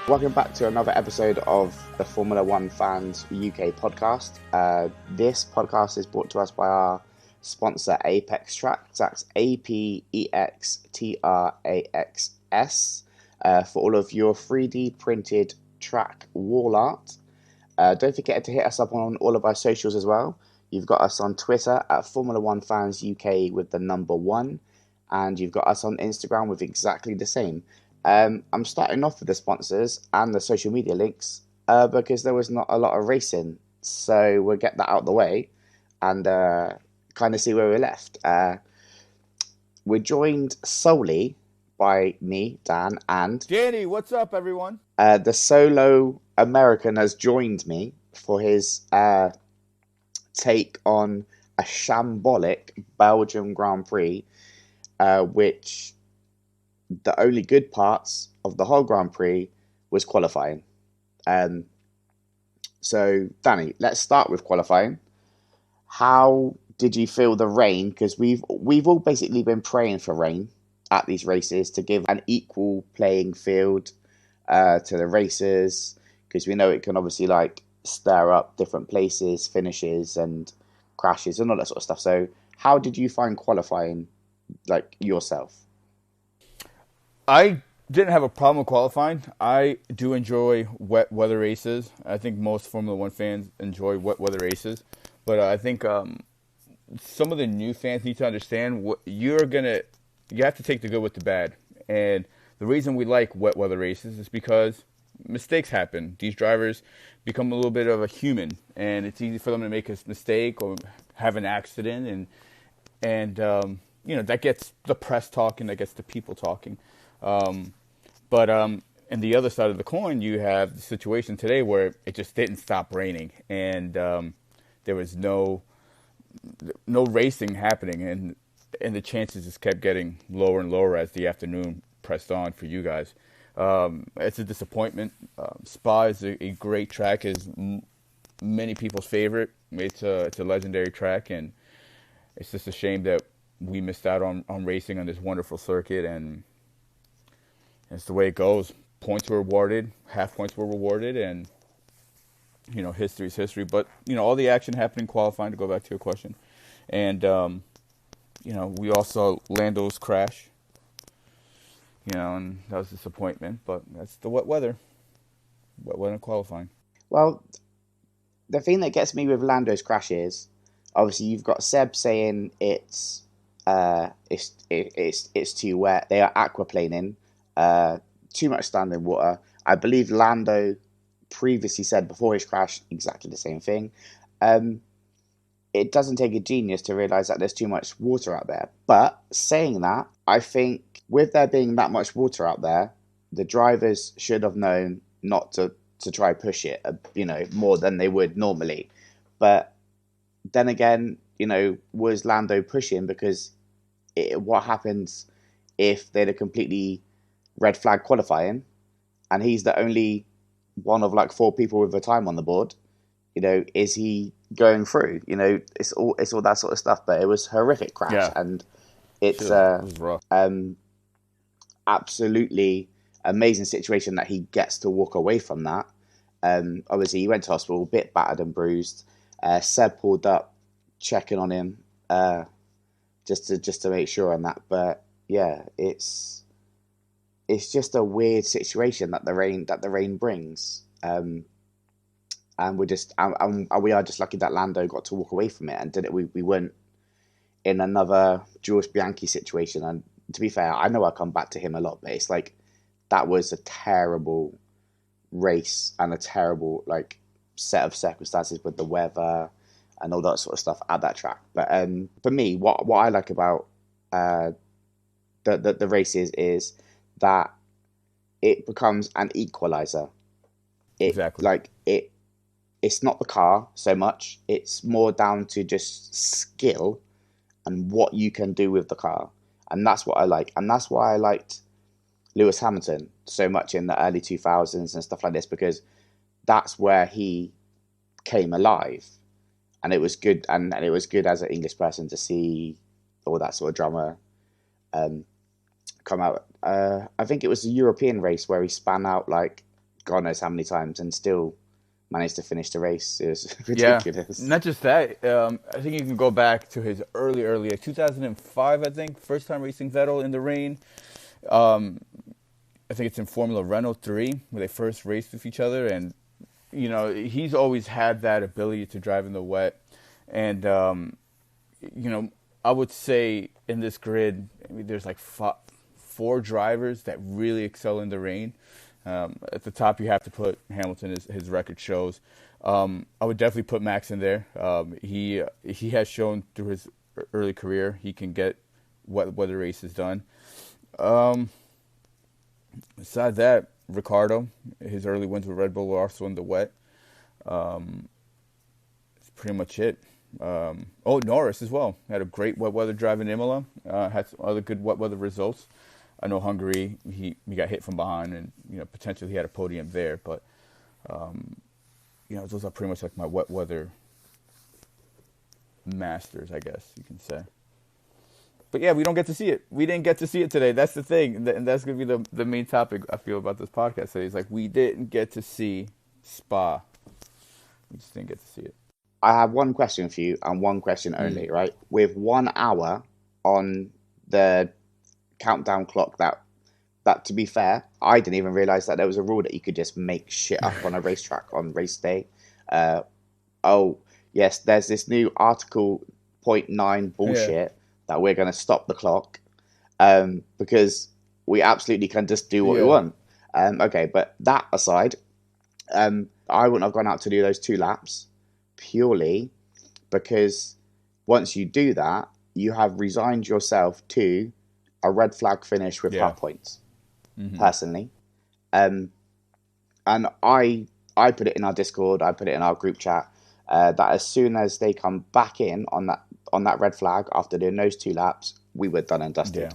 Welcome back to another episode of the Formula One Fans UK podcast. This podcast is brought to us by our sponsor Apex Tracks. That's APEXTRAXS for all of your 3D printed track wall art. Don't forget to hit us up on all of our socials as well. You've got us on Twitter at Formula One Fans UK with the number 1, and you've got us on Instagram with exactly the same. I'm starting off with the sponsors and the social media links because there was not a lot of racing. So we'll get that out of the way and kind of see where we're left. We're joined solely by me, Dan, and Danny, what's up, everyone? the solo American has joined me for his take on a shambolic Belgium Grand Prix, which the only good parts of the whole Grand Prix was qualifying. So, Danny, let's start with qualifying. How did you feel the rain? Because we've all basically been praying for rain at these races to give an equal playing field to the racers, because we know it can obviously like stir up different places, finishes, and crashes and all that sort of stuff. So, how did you find qualifying, like yourself? I didn't have a problem with qualifying. I do enjoy wet weather races. I think most Formula One fans enjoy wet weather races, but I think some of the new fans need to understand you have to take the good with the bad. And the reason we like wet weather races is because mistakes happen. These drivers become a little bit of a human, and it's easy for them to make a mistake or have an accident, and that gets the press talking, that gets the people talking. But and the other side of the coin, you have the situation today where it just didn't stop raining, and there was no racing happening, and the chances just kept getting lower and lower as the afternoon pressed on for you guys. It's a disappointment. Spa is a great track, is many people's favorite. It's a legendary track, and it's just a shame that we missed out on racing on this wonderful circuit, and it's the way it goes. Points were awarded, half points were rewarded, and history's history. But all the action happened in qualifying. To go back to your question, and we all saw Lando's crash. And that was a disappointment. But that's the wet weather in qualifying. Well, the thing that gets me with Lando's crash is obviously you've got Seb saying it's too wet. They are aquaplaning. Too much standing water. I believe Lando previously said before his crash exactly the same thing. It doesn't take a genius to realize that there's too much water out there. But saying that, I think with there being that much water out there, the drivers should have known not to try push it, more than they would normally. But then again, was Lando pushing? Because what happens if they'd have completely red flag qualifying, and he's the only one of like 4 people with a time on the board? Is he going through? It's all that sort of stuff. But it was horrific crash, Yeah, and it's it was rough. absolutely amazing situation that he gets to walk away from that. Obviously, he went to hospital, a bit battered and bruised. Seb pulled up, checking on him, just to make sure on that. But yeah, it's just a weird situation that the rain brings, and we are just lucky that Lando got to walk away from it and did it. We weren't in another Jules Bianchi situation. And to be fair, I know I come back to him a lot, but it's like that was a terrible race and a terrible like set of circumstances with the weather and all that sort of stuff at that track. But for me, what I like about the races is that it becomes an equalizer. Exactly. It's not the car so much. It's more down to just skill and what you can do with the car. And that's what I like. And that's why I liked Lewis Hamilton so much in the early 2000s and stuff like this, because that's where he came alive. And it was good. And it was good as an English person to see all that sort of drama come out. I think it was a European race where he span out like God knows how many times and still managed to finish the race. It was Yeah, ridiculous. not just that. I think you can go back to his early, like 2005. I think first time racing Vettel in the rain. Um, I think it's in Formula Renault 3 where they first raced with each other, and he's always had that ability to drive in the wet. And I would say in this grid, I mean, there's like four drivers that really excel in the rain. At the top, you have to put Hamilton, as his record shows. I would definitely put Max in there. He has shown through his early career he can get weather races done. Besides that, Ricardo, his early wins with Red Bull were also in the wet. That's pretty much it. Norris as well had a great wet weather drive in Imola. Had some other good wet weather results. I know Hungary, he got hit from behind, and potentially he had a podium there. But those are pretty much like my wet weather masters, I guess you can say. But yeah, we don't get to see it. We didn't get to see it today. That's the thing, and that's gonna be the main topic I feel about this podcast today. It's like we didn't get to see Spa. We just didn't get to see it. I have one question for you and one question only, right? With 1 hour on the countdown clock, that to be fair, I didn't even realize that there was a rule that you could just make shit up on a racetrack on race day. Oh yes, there's this new Article .9 bullshit that we're going to stop the clock because we absolutely can just do what we want. Okay, but that aside, I wouldn't have gone out to do those 2 laps purely because once you do that, you have resigned yourself to a red flag finish with half points. Personally, and I put it in our Discord, I put it in our group chat that as soon as they come back in on that red flag after doing those 2 laps, we were done and dusted.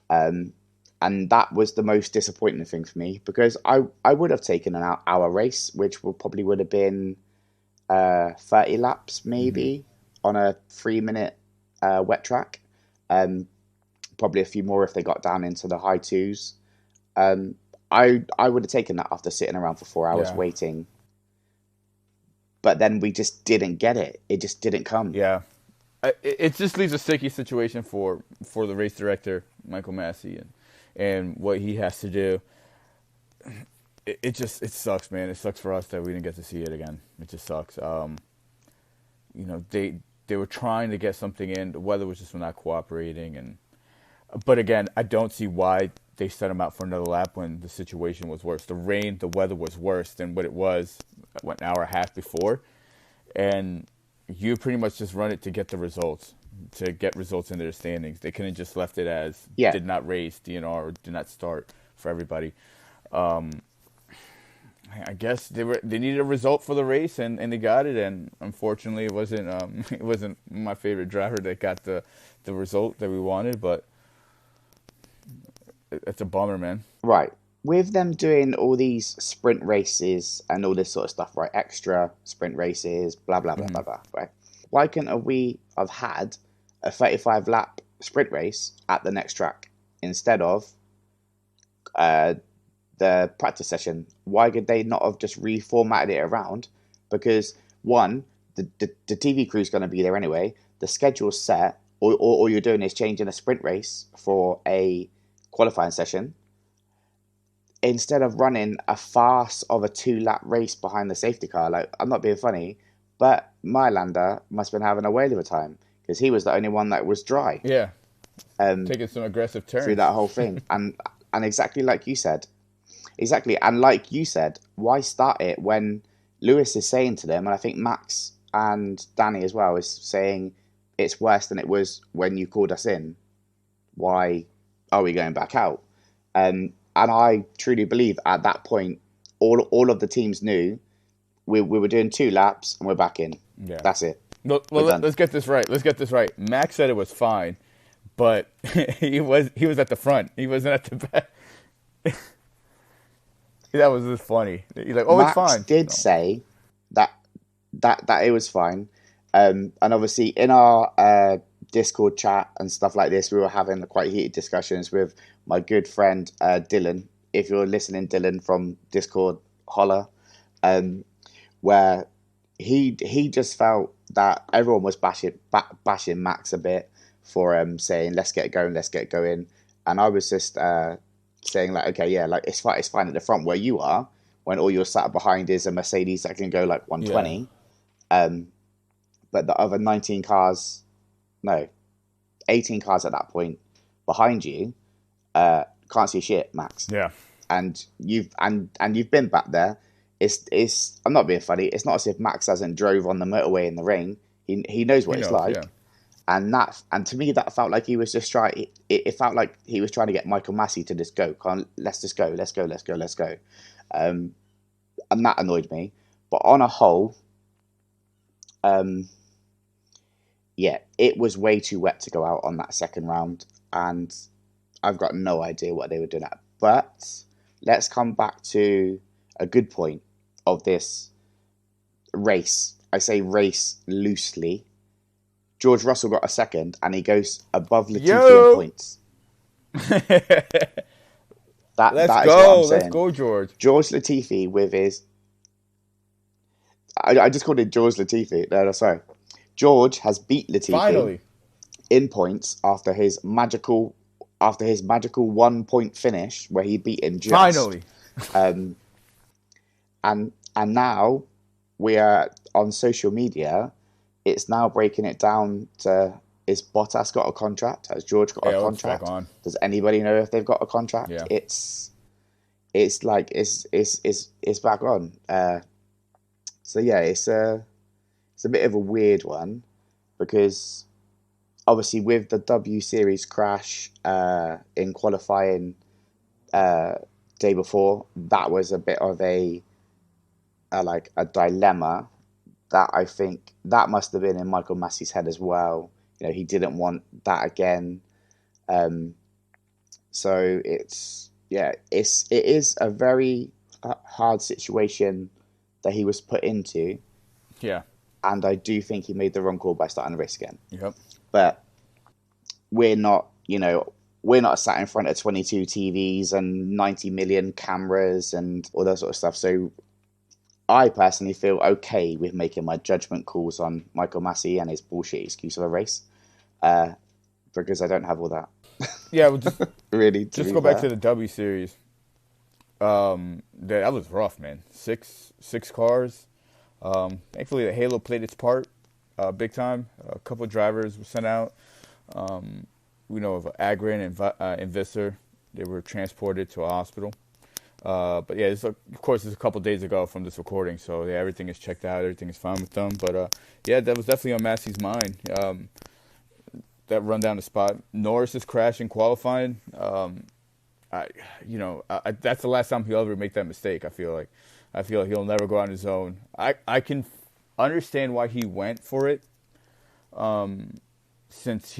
And that was the most disappointing thing for me because I would have taken an hour race, which probably would have been 30 laps maybe on a 3-minute wet track. Probably a few more if they got down into the high 2s. I would have taken that after sitting around for 4 hours waiting. But then we just didn't get it. It just didn't come. Yeah. It just leaves a sticky situation for the race director, Michael Massey, and what he has to do. It sucks, man. It sucks for us that we didn't get to see it again. It just sucks. They were trying to get something in. The weather was just not cooperating, but again, I don't see why they set him out for another lap when the situation was worse. The weather was worse than what it was an hour and a half before, and you pretty much just run it to get the results, to get results in their standings. They couldn't just left it as did not race, DNR, or did not start for everybody. I guess they needed a result for the race, and they got it. And unfortunately, it wasn't my favorite driver that got the result that we wanted. But it's a bummer, man. Right. With them doing all these sprint races and all this sort of stuff, right? Extra sprint races, blah blah blah blah blah. Right. Why couldn't we have had a 35-lap sprint race at the next track instead of the practice session? Why could they not have just reformatted it around? Because one, the TV crew's going to be there anyway. The schedule's set. All you're doing is changing a sprint race for a qualifying session instead of running a farce of a 2-lap race behind the safety car. Like, I'm not being funny, but Mylander must have been having a whale of a time because he was the only one that was dry. Yeah, taking some aggressive turns through that whole thing, and exactly like you said. Exactly, and like you said, why start it when Lewis is saying to them, and I think Max and Danny as well is saying it's worse than it was when you called us in. Why are we going back out? And I truly believe at that point, all of the teams knew we were doing 2 laps and we're back in. Yeah, that's it. Well, let's get this right. Max said it was fine, but he was at the front. He wasn't at the back. That was just funny. He's like, Max it's fine. Max did say that it was fine. And obviously in our Discord chat and stuff like this, we were having quite heated discussions with my good friend Dylan, if you're listening, Dylan from Discord, holla. Um, where he just felt that everyone was bashing Max a bit for saying let's get going, and I was just saying like, okay, yeah, like it's fine at the front where you are when all you're sat behind is a Mercedes that can go like Yeah. 120, but the other 19 cars, no, 18 cars at that point behind you can't see shit, Max, Yeah. and you've been back there. It's I'm not being funny. It's not as if Max hasn't drove on the motorway in the rain. He knows He what it's knows. Yeah. like, and to me that felt like he was just trying. It felt like he was trying to get Michael Massey to just go. Let's just go. Let's go. And that annoyed me. But on a whole, um, yeah, it was way too wet to go out on that second round, and I've got no idea what they were doing at. But let's come back to a good point of this race. I say race loosely. George Russell got a second, and he goes above Latifi in Yo. points. That Let's that is what I'm go. Let's saying. go, George. George Latifi with his. I just called it George Latifi. No, sorry. George has beat Latifi Finally. in points after his magical 1 point finish where he beat him just. Finally. Um, and now we are on social media. It's now breaking it down to, is Bottas got a contract? Has George got Yeah, a let's fuck contract? on. Does anybody know if they've got a contract? Yeah. It's like it's back on. So yeah, it's a bit of a weird one because obviously with the W Series crash in qualifying day before, that was a bit of like a dilemma that I think that must have been in Michael Massey's head as well. You know, he didn't want that again. So it is a very hard situation that he was put into, Yeah. and I do think he made the wrong call by starting the race again. Yep. But we're not, we're not sat in front of 22 TVs and 90 million cameras and all that sort of stuff. So I personally feel okay with making my judgment calls on Michael Massey and his bullshit excuse of a race, because I don't have all that. Yeah. We'll just Really, to just be go back fair. to the W series. That was rough, man. Six cars. Thankfully, the Halo played its part, big time. A couple of drivers were sent out. We know of Agrin and Visser. They were transported to a hospital. But yeah, of course, it's a couple days ago from this recording, so yeah, everything is checked out, everything is fine with them. But yeah, that was definitely on Massey's mind. That run down the spot. Norris's crash in qualifying. That's the last time he'll ever make that mistake. I feel like he'll never go on his own. I can understand why he went for it, since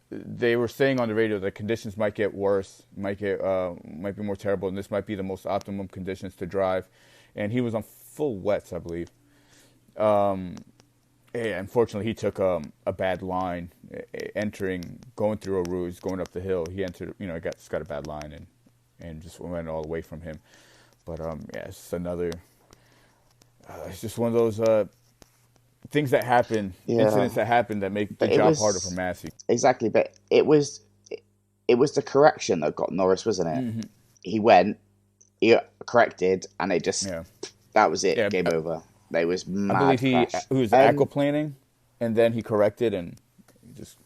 they were saying on the radio that conditions might get worse, might be more terrible, and this might be the most optimum conditions to drive. And he was on full wets, I believe. Yeah, unfortunately, he took a bad line going through a ruse, going up the hill. He entered, got a bad line and just went all the way from him. But yeah, it's another. It's just one of those things that happen, incidents that happen that make the job harder for Massey. Exactly, but it was the correction that got Norris, wasn't it? Mm-hmm. He corrected, and it just that was it. Yeah, game over. It was mad. I believe he was aquaplaning, and then he corrected and just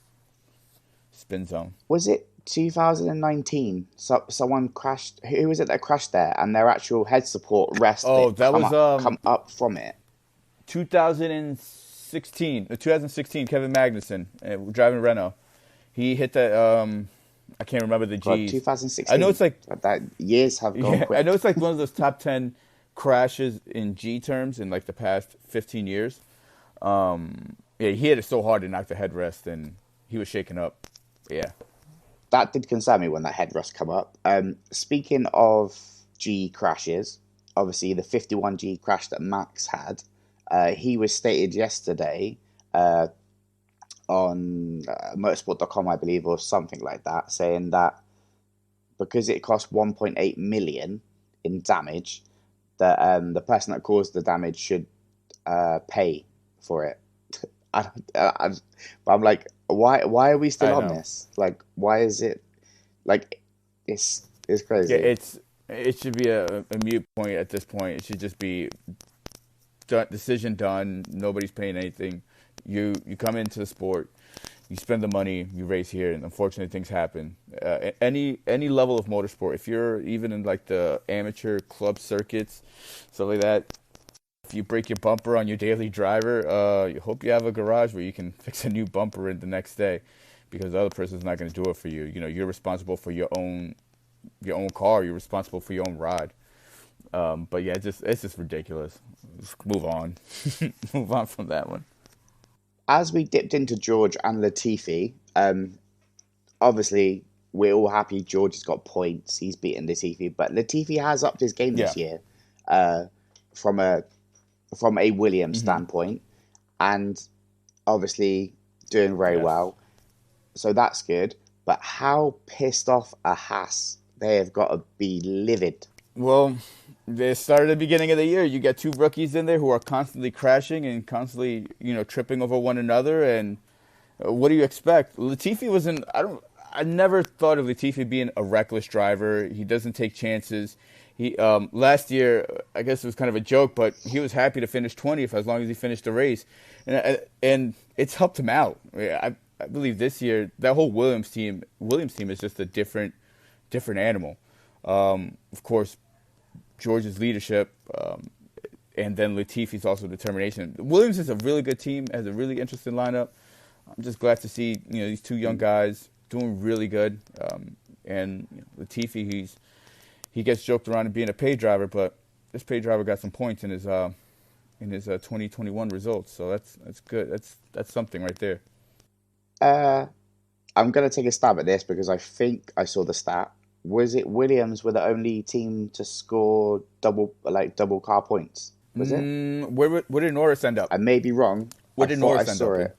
spin zone. Was it 2019? Someone crashed. Who was it that crashed there? And their actual head support rest. Oh, that was come up from it. 2016, Kevin Magnussen, driving Renault. He hit that. I can't remember the G's. 2016. I know it's like that years have gone quick. I know it's like one of those top 10 crashes in G terms in like the past 15 years. Yeah, he hit it so hard to knock the headrest, and he was shaking up. Yeah, that did concern me when that headrest come up. Speaking of G crashes, obviously the 51G crash that Max had. He was stated yesterday on motorsport.com, I believe, or something like that, saying that because it cost 1.8 million in damage, that the person that caused the damage should pay for it. I, but I'm like, why are we still I on know. this? Like, why is it like it's Yeah, crazy. it should be a mute point at this point. It should just be done, decision done. Nobody's paying anything. You come into the sport, you spend the money, you race here, and unfortunately things happen. Any level of motorsport, if you're even in like the amateur club circuits, stuff like that, if you break your bumper on your daily driver, you hope you have a garage where you can fix a new bumper in the next day, because the other person's not going to do it for you. You know, you're responsible for your own car. You're responsible for your own ride. But yeah, it's just ridiculous. Just move on, move on from that one. As we dipped into George and Latifi, obviously we're all happy George has got points. He's beaten Latifi, but Latifi has upped his game Yeah. this year, uh, from a Williams Hmm. standpoint, and obviously doing very Yes. well. So that's good. But how pissed off a Haas they have got to be livid. Well, they started at the beginning of the year. You get two rookies in there who are constantly crashing and constantly, tripping over one another. And what do you expect? Latifi wasn't. I don't. I never thought of Latifi being a reckless driver. He doesn't take chances. He last year, I guess it was kind of a joke, but he was happy to finish 20th as long as he finished the race, and it's helped him out. I believe this year that whole Williams team is just a different animal. Of course, George's leadership, and then Latifi's also determination. Williams is a really good team, has a really interesting lineup. I'm just glad to see these two young guys doing really good. And Latifi, he gets joked around and being a pay driver, but this pay driver got some points in his 2021 results, so that's good. That's something right there. Uh, I'm gonna take a stab at this because I think I saw the stat. Was it Williams were the only team to score double car points? Was it? Where did Norris end up? I may be wrong. Where I did thought I Norris end saw up in? it.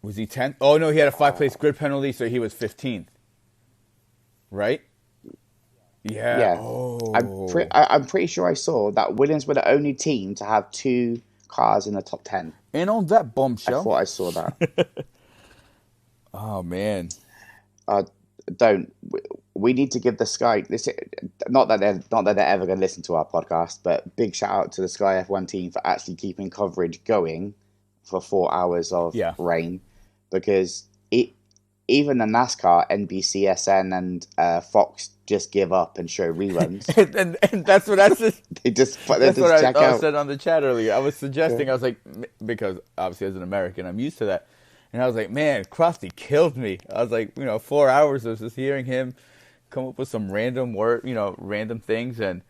Was he 10th? Oh no, he had a five-place grid penalty, so he was 15th, right? Yeah. Yeah, Oh. I'm pretty sure I saw that Williams were the only team to have two cars in the top 10. And on that I bombshell. thought I saw that. Oh man. Uh, don't we need to give the Sky this? Not that they're ever going to listen to our podcast, but big shout out to the Sky F1 team for actually keeping coverage going for 4 hours of Yeah. rain, because even the NASCAR, NBCSN, and Fox just give up and show reruns. And They that's what just check I out. said on the chat earlier. I was Yeah. suggesting, I was like, because obviously as an American, I'm used to that. And I was like, man, Crofty killed me. I was like, 4 hours of just hearing him come up with some random random things. And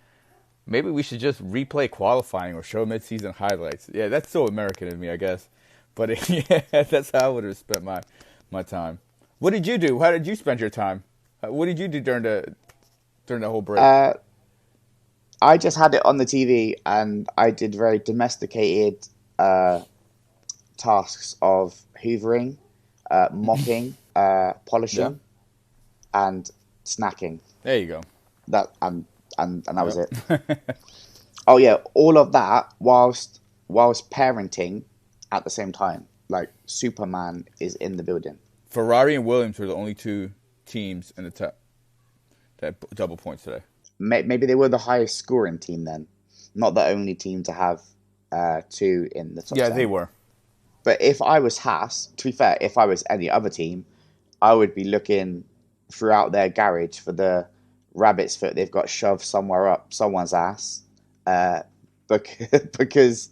maybe we should just replay qualifying or show mid-season highlights. Yeah, that's so American of me, I guess. But yeah, that's how I would have spent my time. What did you do? How did you spend your time? What did you do during the whole break? I just had it on the TV and I did very domesticated uh, tasks of hoovering, mopping, Yeah, polishing, and snacking. there you go. That and that was it. Yep. Oh yeah, all of that whilst parenting at the same time. Like Superman is in the building. Ferrari and Williams were the only two teams in the top that double points today. Maybe they were the highest scoring team then, not the only team to have two in the top Yeah, they 10. were. But if I was Haas, to be fair, if I was any other team, I would be looking throughout their garage for the rabbit's foot they've got shoved somewhere up someone's ass. Uh, because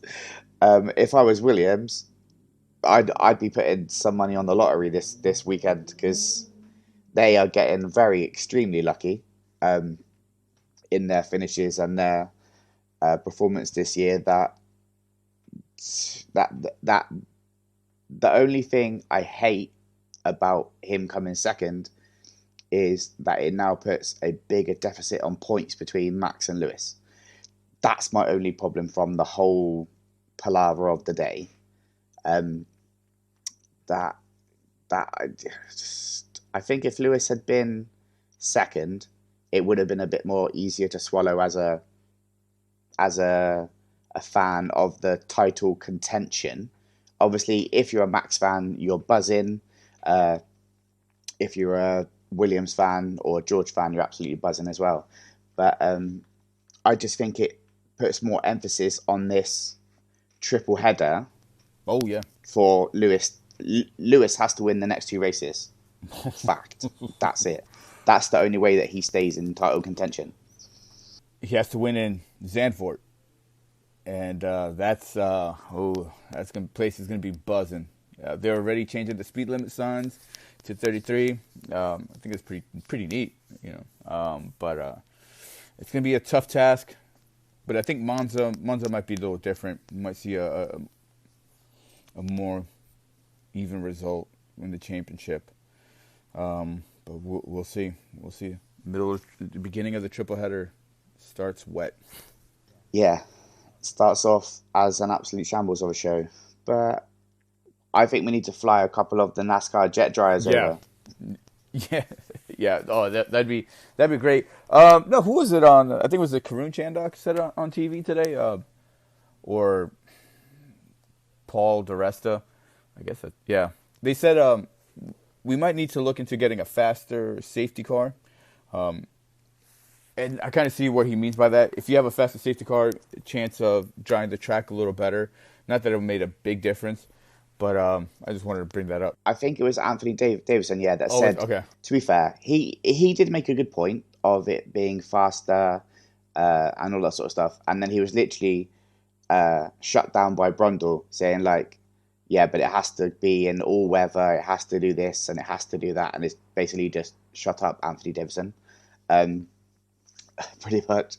if I was Williams, I'd be putting some money on the lottery this weekend because they are getting very extremely lucky um, in their finishes and their performance this year. That that the only thing I hate about him coming second is that it now puts a bigger deficit on points between Max and Lewis. That's my only problem from the whole palaver of the day. Um, that that I think if Lewis had been second, it would have been a bit more easier to swallow as a fan of the title contention. Obviously, if you're a Max fan, you're buzzing. Uh, if you're a Williams fan or George fan, you're absolutely buzzing as well. But I just think it puts more emphasis on this triple header Oh yeah, for Lewis. Lewis has to win the next two races. Fact. That's it. That's the only way that he stays in title contention. he has to win in Zandvoort, and that's gonna place is gonna be buzzing. They're already changing the speed limit signs to 33. I think it's pretty neat, you know. But it's gonna be a tough task. But I think Monza might be a little different. You might see a more even result in the championship. But we'll see. We'll see. The beginning of the triple header starts wet. Yeah, starts off as an absolute shambles of a show. But I think we need to fly a couple of the NASCAR jet dryers Yeah, over. yeah, yeah. Oh, that'd be great. No, who was it on? I think it was the Karun Chandok said it on TV today, or Paul DeResta. I guess that. Yeah, they said we might need to look into getting a faster safety car. And I kind of see what he means by that. If you have a faster safety car, chance of drying the track a little better. Not that it made a big difference, but I just wanted to bring that up. I think it was Anthony Davison, yeah, that Oh, said, okay. to be fair, he did make a good point of it being faster and all that sort of stuff. And then he was literally shut down by Brundle saying, like, yeah, but it has to be in all weather, it has to do this and it has to do that. And it's basically just shut up, Anthony Davison. Um, pretty much.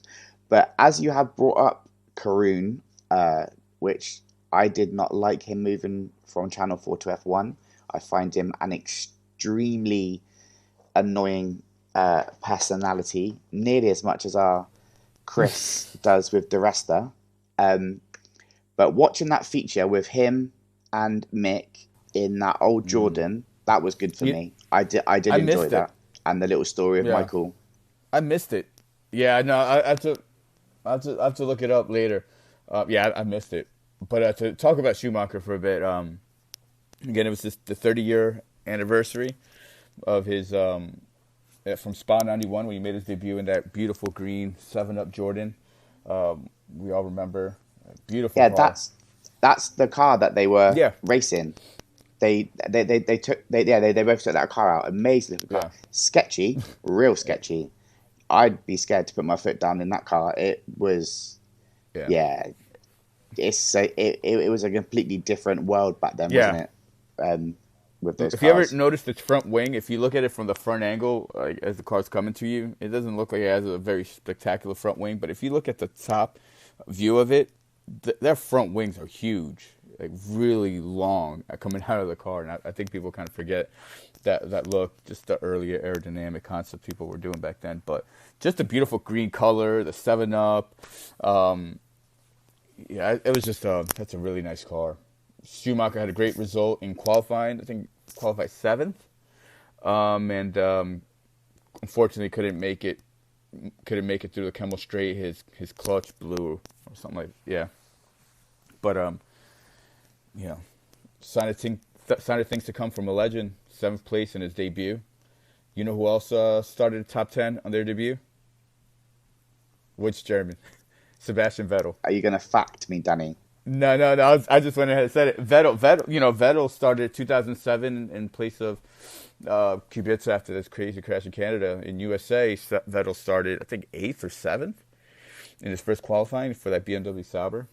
But as you have brought up Karun, which I did not like him moving from Channel 4 to F1. I find him an extremely annoying personality, nearly as much as our Chris does with DeResta. Um, but watching that feature with him and Mick in that old Jordan, that was good for You, me. I did I enjoy missed it. that. And the little story of Yeah, Michael. I missed it. Yeah, no, I have to look it up later. Yeah, I missed it. But to talk about Schumacher for a bit, again, it was the 30-year anniversary of his from Spa 91 when he made his debut in that beautiful green 7-Up Jordan. We all remember. Beautiful Yeah, car. that's the car that they were Yeah, racing. They both took that car out. Amazing little car. yeah, Sketchy, real sketchy. I'd be scared to put my foot down in that car. It was, yeah, yeah, it was a completely different world back then, wasn't yeah. it? With those If you ever cars. notice the front wing, if you look at it from the front angle, like, as the car's coming to you, it doesn't look like it has a very spectacular front wing. But if you look at the top view of it, their front wings are huge, like really long coming out of the car. And I think people kind of forget that look, just the earlier aerodynamic concept people were doing back then. But just a beautiful green color, the 7-Up. Yeah, it was just that's a really nice car. Schumacher had a great result in qualifying. I think qualified seventh, and unfortunately couldn't make it. Couldn't make it through the Kemmel Straight. His clutch blew or something like yeah. But you know, sign of things to come from a legend. 7th place in his debut. You know who else started top 10 on their debut? Which German? Sebastian Vettel. Are you going to fact me, Danny? No. I just went ahead and said it. Vettel started 2007 in place of Kubica after this crazy crash in Canada. In USA, Vettel started, I think, 8th or 7th in his first qualifying for that BMW Sauber.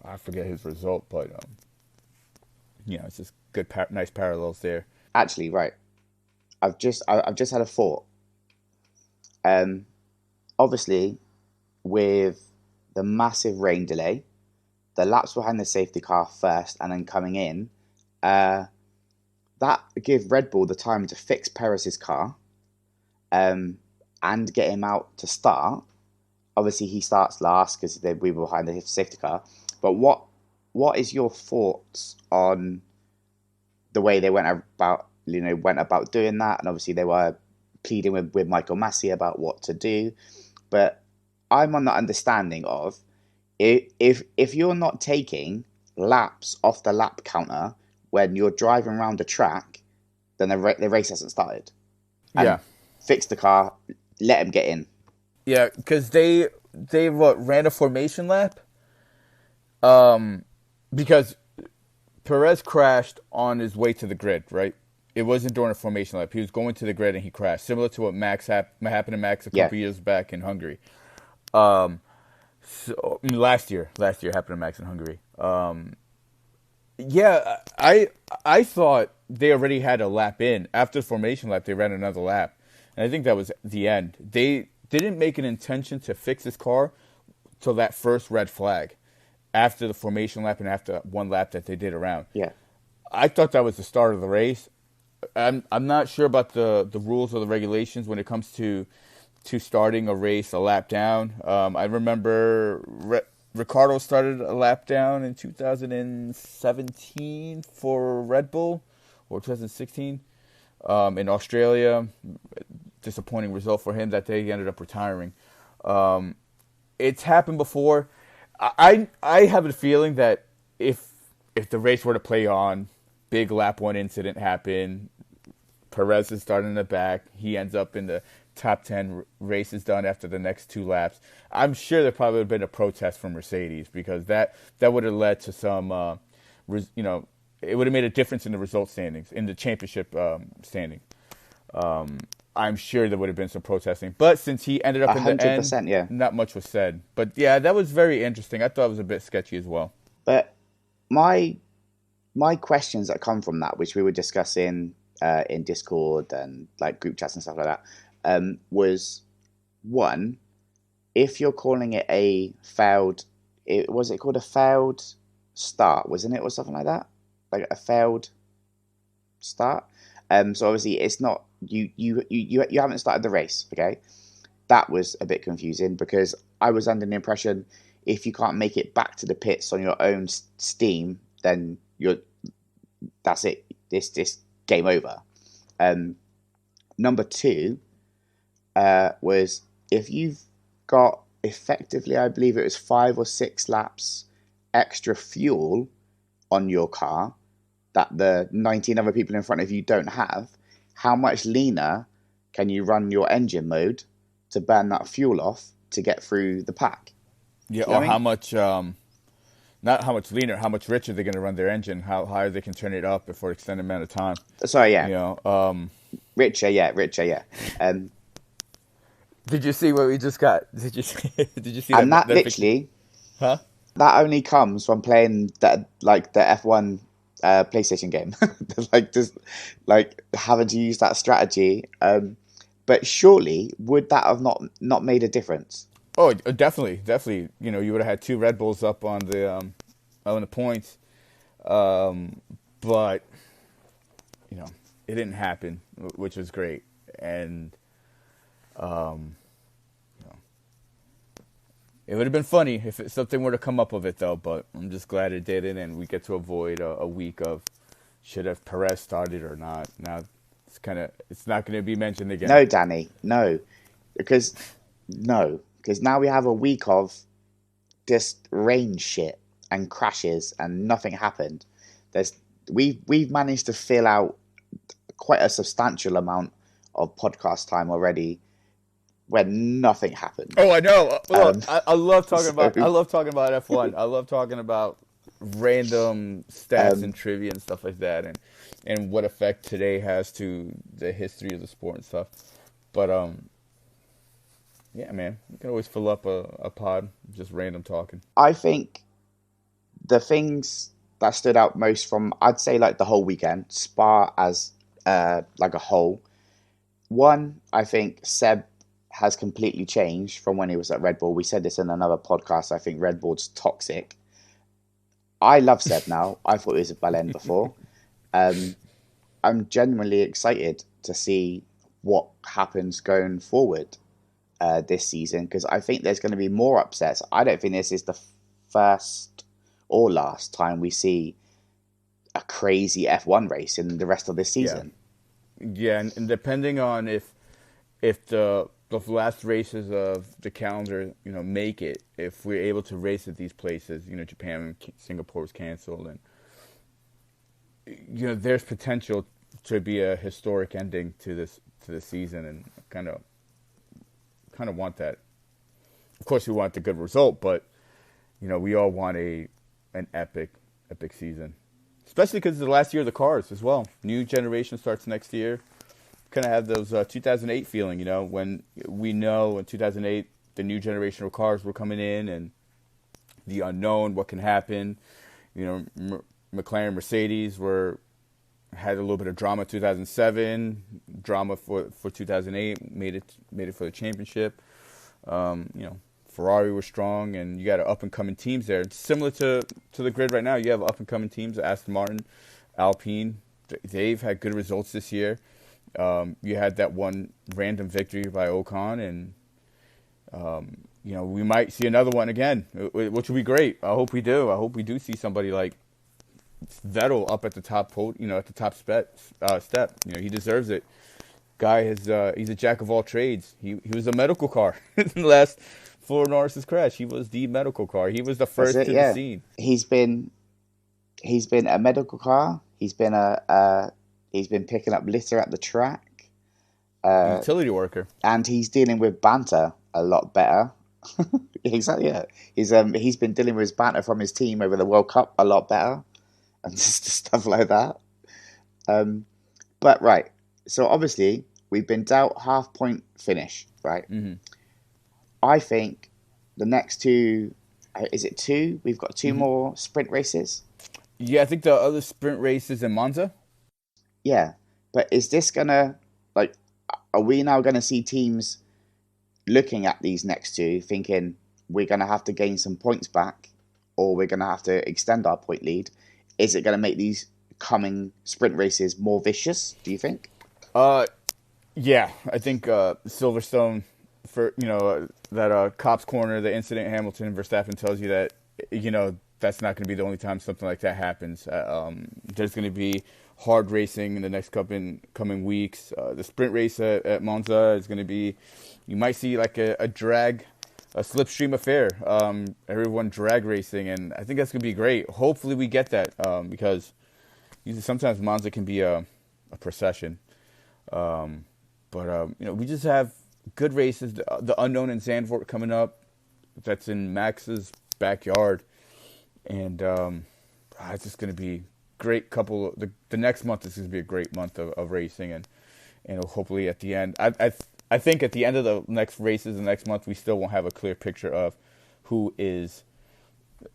I forget his result, but it's just good, nice parallels there. Actually, right. I've just had a thought. Obviously, with the massive rain delay, the laps behind the safety car first and then coming in, that give Red Bull the time to fix Perez's car, and get him out to start. Obviously, he starts last because we were behind the safety car. But what is your thoughts on the way they went about doing that? And obviously, they were pleading with Michael Massey about what to do. But I'm on the understanding of if you're not taking laps off the lap counter when you're driving around the track, then the race hasn't started. And Yeah, fix the car, let him get in. yeah, because they ran a formation lap, um, because Perez crashed on his way to the grid, right? It wasn't during a formation lap. He was going to the grid and he crashed, similar to what happened to Max a Yeah, couple years back in Hungary. Um, last year happened to Max in Hungary. Yeah, I thought they already had a lap in. After the formation lap, they ran another lap, and I think that was the end. They didn't make an intention to fix this car till that first red flag, after the formation lap and after one lap that they did around. yeah. I thought that was the start of the race. I'm not sure about the rules or the regulations when it comes to starting a race a lap down. I remember Ricardo started a lap down in 2017 for Red Bull, or 2016 in Australia. Disappointing result for him that day. He ended up retiring. It's happened before. I have a feeling that if the race were to play on, big lap one incident happened. Perez is starting in the back. He ends up in the top 10 races done after the next two laps. I'm sure there probably would have been a protest from Mercedes, because that would have led to some, it would have made a difference in the result standings, in the championship standing. I'm sure there would have been some protesting. But since he ended up in the end, 100%, yeah. not much was said. But yeah, that was very interesting. I thought it was a bit sketchy as well. But my my questions that come from that, which we were discussing in Discord and like group chats and stuff like that, was one, if you're calling it a failed, was it called a failed start, wasn't it, or something like that, like a failed start. So obviously it's not you haven't started the race, okay? That was a bit confusing because I was under the impression if you can't make it back to the pits on your own steam, then that's it. This game over. Number two was if you've got effectively, I believe it was 5 or 6 laps extra fuel on your car that the 19 other people in front of you don't have, how much leaner can you run your engine mode to burn that fuel off to get through the pack? Yeah, You know or what I how mean? much, not how much leaner, how much richer they're going to run their engine, how higher they can turn it up for an extended amount of time. Sorry, You yeah. know, Richer, yeah. Um, did you see what we just got? Did you see, did you see that and that notification? literally, Huh? that only comes from playing that like the F1 PlayStation game, like just like having to use that strategy. But surely would that have not made a difference? Oh, definitely, definitely. You know, you would have had two Red Bulls up on the points, but you know, it didn't happen, which was great. And you know, it would have been funny if something were to come up of it, though. But I'm just glad it didn't, and we get to avoid a week of should have Perez started or not. Now it's not going to be mentioned again. No, Danny, no, because because now we have a week of just rain shit and crashes and nothing happened. There's we've managed to fill out quite a substantial amount of podcast time already when nothing happened. Oh, I know. Look, Um, I love talking so about F1. I love talking about random stats and trivia and stuff like that, and what effect today has to the history of the sport and stuff. But yeah, man, you can always fill up a pod just random talking. I think the things that stood out most from I'd say like the whole weekend, Spa as like a whole. One, I think Seb has completely changed from when he was at Red Bull. We said this in another podcast. I think Red Bull's toxic. I love Seb now. I thought he was a bellend before. Um, I'm genuinely excited to see what happens going forward this season because I think there's going to be more upsets. I don't think this is the first or last time we see a crazy F1 race in the rest of this Yeah, season. yeah, and depending on if if the last races of the calendar, make it, if we're able to race at these places, Japan and Singapore was canceled, and there's potential to be a historic ending to the season, and kind of want that. Of course, we want the good result, but we all want an epic season, especially because it's the last year of the cars as well. New generation starts next year. Kind of have those 2008 feeling, when we know in 2008 the new generation of cars were coming in, and the unknown, what can happen. McLaren, Mercedes had a little bit of drama 2007, drama for 2008, made it for the championship. Ferrari was strong, and you got up and coming teams there. It's similar to the grid right now. You have up and coming teams, Aston Martin, Alpine. They've had good results this year. You had that one random victory by Ocon, and we might see another one again, which would be great. I hope we do. I hope we do see somebody like Vettel up at the top, at the top step. He deserves it. Guy he's a jack of all trades. He was a medical car in the last for Norris's crash. He was the medical car. He was the first to the scene. He's been a medical car. He's been picking up litter at the track. Utility worker. And he's dealing with banter a lot better. Exactly. Yeah. He's been dealing with his banter from his team over the World Cup a lot better, and just stuff like that. But right. So obviously we've been dealt half-point finish, right? Mm-hmm. I think the next two, is it two? We've got two more sprint races. Yeah, I think the other sprint race is in Monza. Yeah, but is this gonna, are we now gonna see teams looking at these next two thinking we're gonna have to gain some points back, or we're gonna have to extend our point lead? Is it gonna make these coming sprint races more vicious, do you think? Yeah, I think Silverstone, for that Cops Corner, the incident Hamilton and Verstappen tells you that that's not going to be the only time something like that happens. There's going to be hard racing in the next coming weeks. The sprint race at Monza is going to be, you might see like a slipstream affair. Everyone drag racing, and I think that's going to be great. Hopefully we get that, because sometimes Monza can be a procession. But we just have good races. The unknown in Zandvoort coming up. That's in Max's backyard. And it's just going to be great couple. The next month is going to be a great month of racing. And hopefully at the end, I think at the end of the next races, the next month, we still won't have a clear picture of who is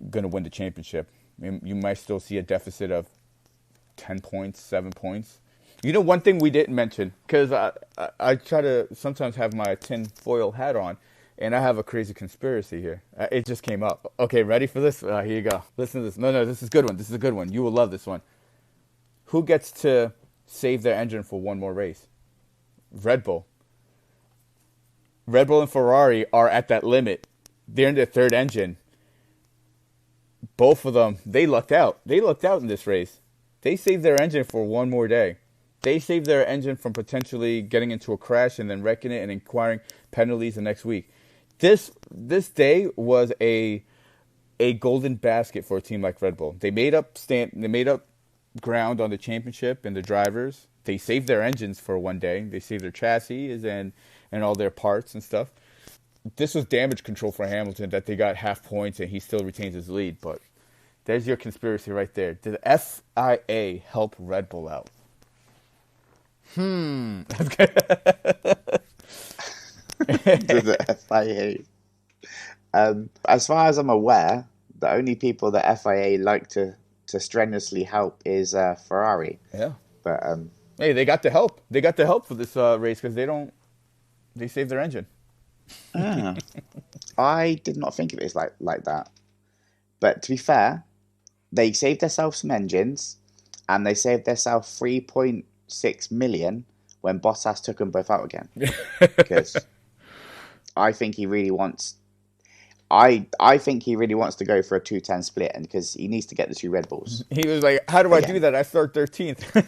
going to win the championship. I mean, you might still see a deficit of 10 points, 7 points. One thing we didn't mention, because I try to sometimes have my tinfoil hat on, and I have a crazy conspiracy here. It just came up. Okay, ready for this? Here you go. Listen to this. No, this is a good one. This is a good one. You will love this one. Who gets to save their engine for one more race? Red Bull. Red Bull and Ferrari are at that limit. They're in their third engine. Both of them, they lucked out. They lucked out in this race. They saved their engine for one more day. They saved their engine from potentially getting into a crash and then wrecking it and acquiring penalties the next week. This day was a golden basket for a team like Red Bull. They made up ground on the championship and the drivers. They saved their engines for one day. They saved their chassis and all their parts and stuff. This was damage control for Hamilton, that they got half points and he still retains his lead. But there's your conspiracy right there. Did the FIA help Red Bull out? To the FIA. As far as I'm aware, the only people that FIA like to strenuously help is Ferrari. Yeah. But hey, they got the help. They got the help for this race because they saved their engine. I did not think of it like that. But to be fair, they saved themselves some engines, and they saved themselves 3.6 million when Bottas took them both out again. Because I think he really wants. I think he really wants to go for a 2-10 split, and because he needs to get the two Red Bulls. He was like, "How do I do that? I start 13th."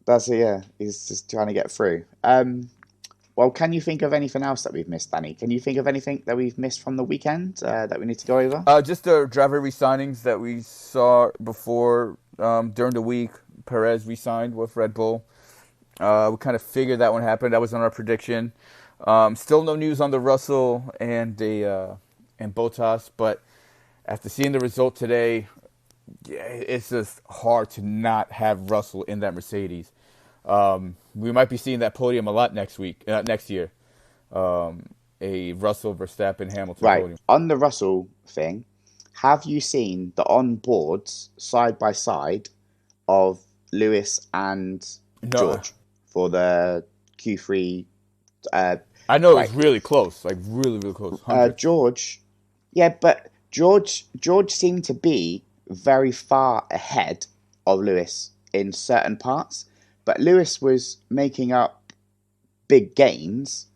That's it. Yeah, he's just trying to get through. Well, can you think of anything else that we've missed, Danny? Can you think of anything that we've missed from the weekend that we need to go over? Just the driver re-signings that we saw before during the week. Perez re-signed with Red Bull. We kind of figured that one happened. That was on our prediction. Still no news on the Russell and Bottas, but after seeing the result today, yeah, it's just hard to not have Russell in that Mercedes. We might be seeing that podium a lot next year. A Russell, Verstappen, Hamilton Right. podium. On the Russell thing, have you seen the on-boards side by side of Lewis and No, George for the Q3? I know it was Right. really close, like really, really close, hundredths. George, yeah, but George seemed to be very far ahead of Lewis in certain parts, but Lewis was making up big gains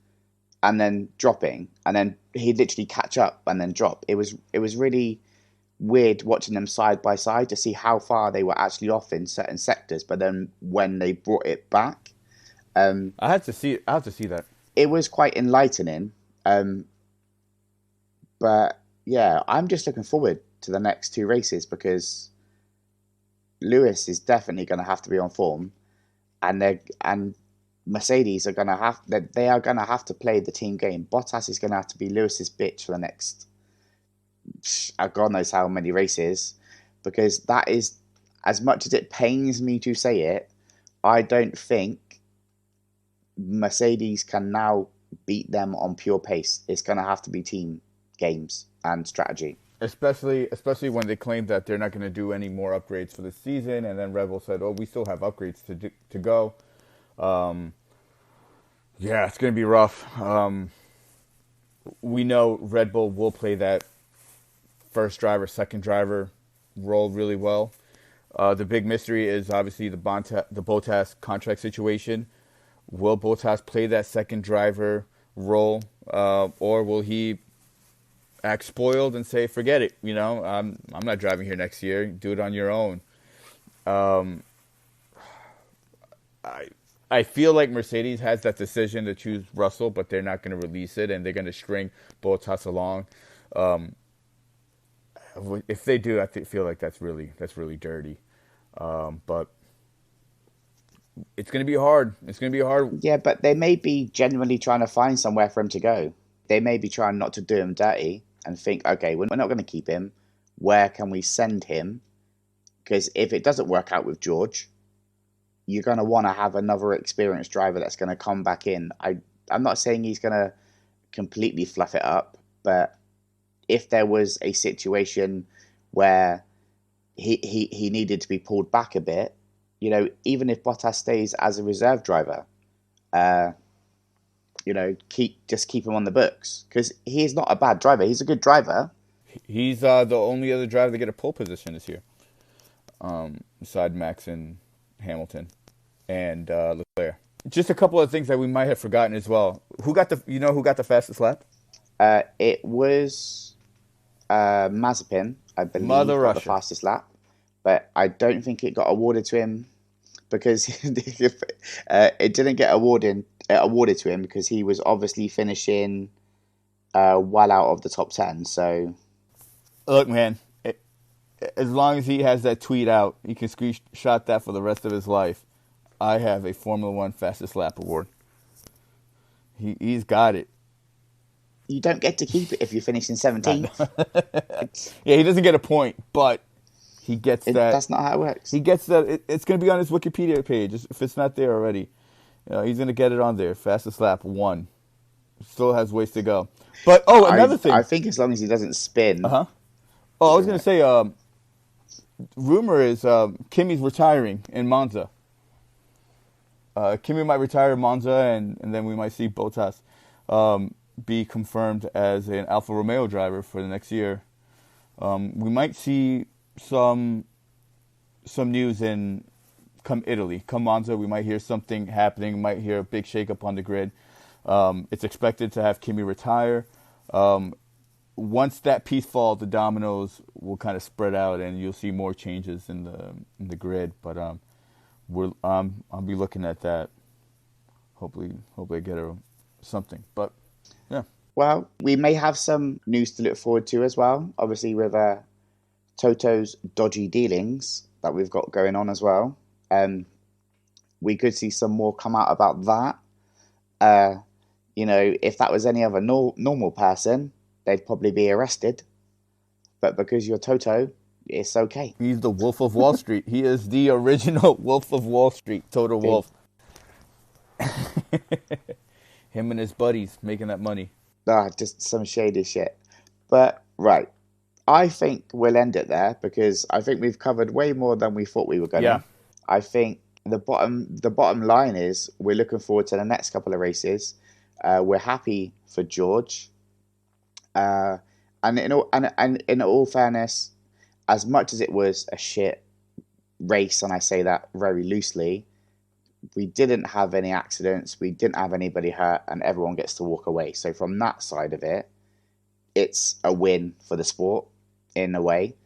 and then dropping, and then he'd literally catch up and then drop. It was really weird watching them side by side to see how far they were actually off in certain sectors, but then when they brought it back, I had to see that. it was quite enlightening. Um, but yeah, I'm just looking forward to the next two races because Lewis is definitely going to have to be on form, and Mercedes are going to have to play the team game. Bottas is going to have to be Lewis's bitch for the next God knows how many races, because that is, as much as it pains me to say it, I don't think Mercedes can now beat them on pure pace. It's going to have to be team games and strategy. Especially when they claim that they're not going to do any more upgrades for the season, and then Red Bull said, "Oh, we still have upgrades to go." Yeah, it's going to be rough. We know Red Bull will play that first driver, second driver role really well. The big mystery is obviously the Bottas contract situation. Will Bottas play that second driver role, or will he act spoiled and say, "Forget it, I'm not driving here next year. Do it on your own." Um, I I feel like Mercedes has that decision to choose Russell, but they're not going to release it, and they're going to string Bottas along. Um, if they do, feel like that's really dirty. But it's going to be hard. It's going to be hard. Yeah, but they may be genuinely trying to find somewhere for him to go. They may be trying not to do him dirty and think, okay, we're not going to keep him. Where can we send him? Because if it doesn't work out with George, you're going to want to have another experienced driver that's going to come back in. I'm not saying he's going to completely fluff it up, but if there was a situation where he needed to be pulled back a bit, even if Bottas stays as a reserve driver, keep him on the books, because he is not a bad driver. He's a good driver. He's the only other driver to get a pole position this year, beside Max and Hamilton and Leclerc. Just a couple of things that we might have forgotten as well. Who got the fastest lap? It was Mazepin, I believe, Mother got the Russia. fastest lap, but I don't think it got awarded to him because it didn't get awarded to him because he was obviously finishing well out of the top 10. So Look, man, as long as he has that tweet out, he can screenshot that for the rest of his life. I have a Formula One fastest lap award. He's got it. you don't get to keep it if you finish in 17th. Yeah, he doesn't get a point, but he gets that. That's not how it works. He gets that. It's going to be on his Wikipedia page if it's not there already. He's going to get it on there. Fastest lap 1. Still has ways to go. But another thing. I think as long as he doesn't spin. Uh-huh. Oh, I was going to say, rumor is Kimi's retiring in Monza. Kimi might retire in Monza, and then we might see Bottas be confirmed as an Alfa Romeo driver for the next year. We might see some news come Italy, come Monza. We might hear something happening. We might hear a big shakeup on the grid. It's expected to have Kimi retire. Once that piece falls, the dominoes will kind of spread out, and you'll see more changes in the grid. But I'll be looking at that. Hopefully I get a something. But yeah, Well, we may have some news to look forward to as well. Obviously, with Toto's dodgy dealings that we've got going on as well. We could see some more come out about that. Uh, if that was any other normal person, they'd probably be arrested. But because you're Toto, it's okay. he's the Wolf of Wall Street. He is the original Wolf of Wall Street, Toto Wolf. Him and his buddies making that money. Just some shady shit. But right, I think we'll end it there because I think we've covered way more than we thought we were going to. Yeah. I think the bottom line is we're looking forward to the next couple of races. We're happy for George. And in all fairness, as much as it was a shit race, and I say that very loosely, we didn't have any accidents, we didn't have anybody hurt, and everyone gets to walk away. So from that side of it, it's a win for the sport in a way.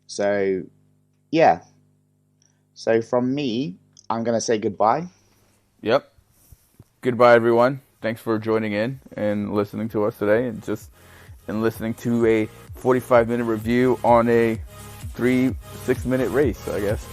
So yeah. So from me, I'm gonna say goodbye. Yep. Goodbye, everyone. Thanks for joining in and listening to us today, and listening to a 45-minute review on a 6-minute race, I guess.